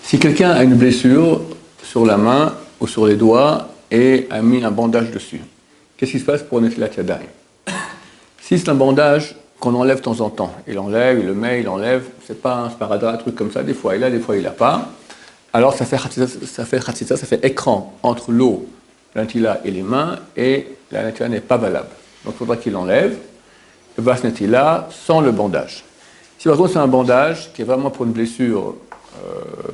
Si quelqu'un a une blessure sur la main ou sur les doigts et a mis un bandage dessus, qu'est-ce qui se passe pour Netilat Yadayim? Si c'est un bandage qu'on enlève de temps en temps, il enlève, il le met, il enlève, c'est pas un sparadrap, un truc comme ça, des fois il a, des fois il n'a pas, alors ça fait khatsitsa, ça fait écran entre l'eau, la netila et les mains, et la netila n'est pas valable. Donc il faudra qu'il enlève, le bas netila sans le bandage. Si par contre c'est un bandage qui est vraiment pour une blessure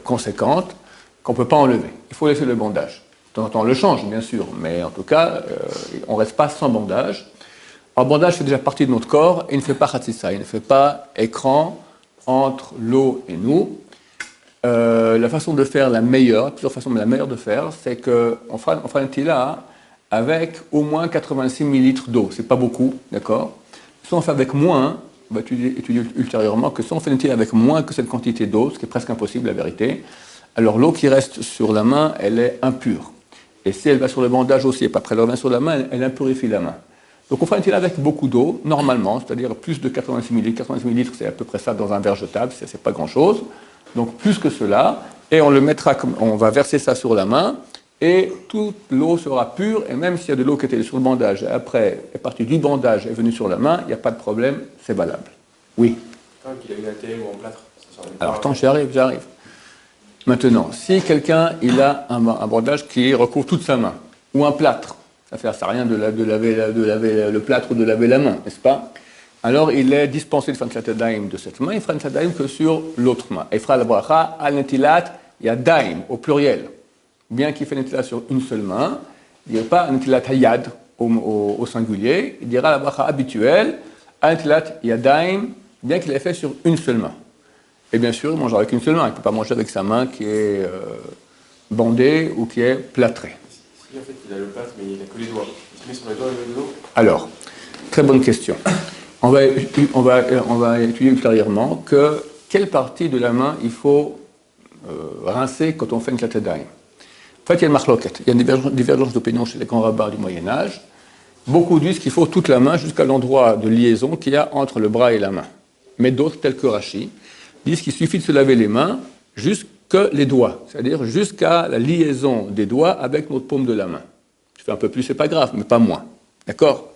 conséquente, qu'on ne peut pas enlever, il faut laisser le bandage. De temps en temps on le change bien sûr, mais en tout cas on ne reste pas sans bandage. Un bandage fait déjà partie de notre corps et il ne fait pas khatsitsa, il ne fait pas écran entre l'eau et nous. La façon de faire la meilleure, plusieurs façons, mais la meilleure de faire, c'est qu'on fera une tila avec au moins 86 ml d'eau. C'est pas beaucoup, d'accord? Si on fait avec moins, on va étudier ultérieurement que si on fait une tila avec moins que cette quantité d'eau, ce qui est presque impossible, la vérité, alors l'eau qui reste sur la main, elle est impure. Et si elle va sur le bandage aussi, et pas après elle revient sur la main, elle impurifie la main. Donc on fera une tila avec beaucoup d'eau, normalement, c'est-à-dire plus de 86 ml. 86 ml, c'est à peu près ça dans un verre jetable, c'est pas grand-chose. Donc plus que cela, et on le mettra, on va verser ça sur la main, et toute l'eau sera pure, et même s'il y a de l'eau qui était sur le bandage, et après est partie du bandage et est venue sur la main, il n'y a pas de problème, c'est valable. Oui. Tant qu'il a une ATM ou en plâtre. Alors tant j'arrive. Maintenant, si quelqu'un il a un bandage qui recouvre toute sa main, ou un plâtre, ça ne sert à rien de laver le plâtre ou de laver la main, n'est-ce pas? Alors il est dispensé de faire Netilat Yadayim de cette main, il fera Netilat Yadayim que sur l'autre main. Il fera la bracha al Netilat Yadayim au pluriel. Bien qu'il fait Netilat sur une seule main, il ne dira pas Netilat Hayad au singulier, il dira la bracha habituelle al Netilat Yadayim, bien qu'il l'ait fait sur une seule main. Et bien sûr, il mangera avec une seule main, il ne peut pas manger avec sa main qui est bandée ou qui est plâtrée. Si en fait il a le plâtre mais il n'a que les doigts, il se met sur les doigts et le dos. Alors, très bonne question. On va étudier ultérieurement quelle partie de la main il faut rincer quand on fait une Netilat Yadayim. En fait, il y a une marloquette, il y a une divergence d'opinion chez les grands rabbins du Moyen-Âge. Beaucoup disent qu'il faut toute la main jusqu'à l'endroit de liaison qu'il y a entre le bras et la main. Mais d'autres, tels que Rashi, disent qu'il suffit de se laver les mains jusque les doigts, c'est-à-dire jusqu'à la liaison des doigts avec notre paume de la main. Tu fais un peu plus, c'est pas grave, mais pas moins. D'accord?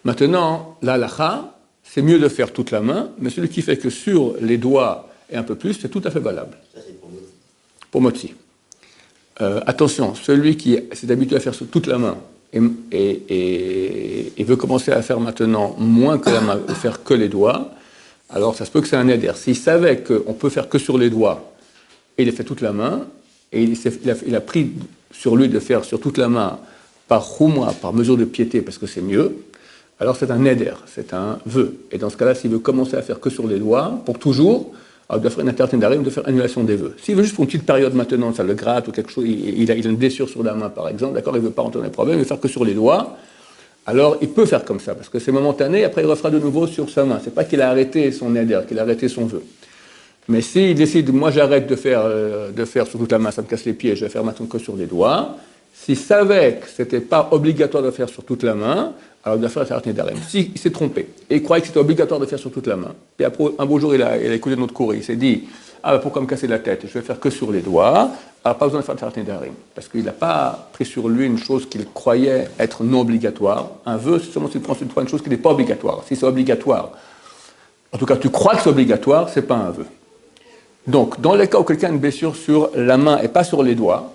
Maintenant, la halakha, c'est mieux de faire toute la main, mais celui qui fait que sur les doigts et un peu plus, c'est tout à fait valable. Ça, c'est pour Motsi. Pour Motsi. Attention, celui qui s'est habitué à faire sur toute la main et veut commencer à faire maintenant moins que la main, faire que les doigts, alors ça se peut que c'est un éder. S'il savait qu'on peut faire que sur les doigts, et il a fait toute la main, et il a pris sur lui de faire sur toute la main par khumra, par mesure de piété, parce que c'est mieux, alors c'est un éder, c'est un vœu. Et dans ce cas-là, s'il veut commencer à faire que sur les doigts, pour toujours, alors il doit faire une interdiction d'arrêt, de faire annulation des vœux. S'il veut juste pour une petite période maintenant, ça le gratte ou quelque chose, il a une blessure sur la main par exemple, d'accord, il ne veut pas entrer dans les problèmes, il veut faire que sur les doigts, alors il peut faire comme ça, parce que c'est momentané, après il refera de nouveau sur sa main. C'est pas qu'il a arrêté son éder, qu'il a arrêté son vœu. Mais s'il décide, moi j'arrête de faire sur toute la main, ça me casse les pieds, je vais faire maintenant que sur les doigts, s'il savait que ce n'était pas obligatoire de faire sur toute la main, alors il doit faire la Taharat Nedarim. S'il s'est trompé et il croyait que c'était obligatoire de faire sur toute la main, et après un beau jour il a écouté notre cours et il s'est dit pourquoi me casser la tête, je vais faire que sur les doigts, alors pas besoin de faire la Taharat Nedarim, parce qu'il n'a pas pris sur lui une chose qu'il croyait être non obligatoire. Un vœu, c'est seulement si tu prends sur toi une chose qui n'est pas obligatoire. Si c'est obligatoire, en tout cas tu crois que c'est obligatoire, c'est pas un vœu. Donc, dans les cas où quelqu'un a une blessure sur la main et pas sur les doigts,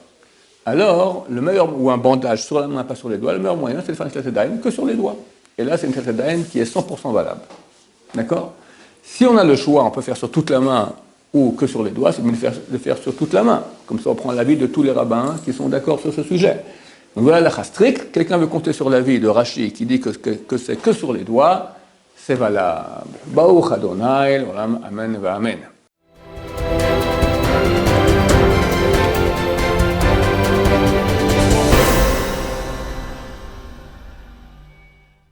alors, le meilleur, ou un bandage sur la main et pas sur les doigts, le meilleur moyen, c'est de faire une Netilat Yadayim que sur les doigts. Et là, c'est une Netilat Yadayim qui est 100% valable. D'accord? Si on a le choix, on peut faire sur toute la main ou que sur les doigts, c'est mieux de faire sur toute la main. Comme ça, on prend l'avis de tous les rabbins qui sont d'accord sur ce sujet. Donc voilà la strict. Quelqu'un veut compter sur l'avis de Rashi qui dit que c'est que sur les doigts, c'est valable. Baruch Adonai, Amen va Amen.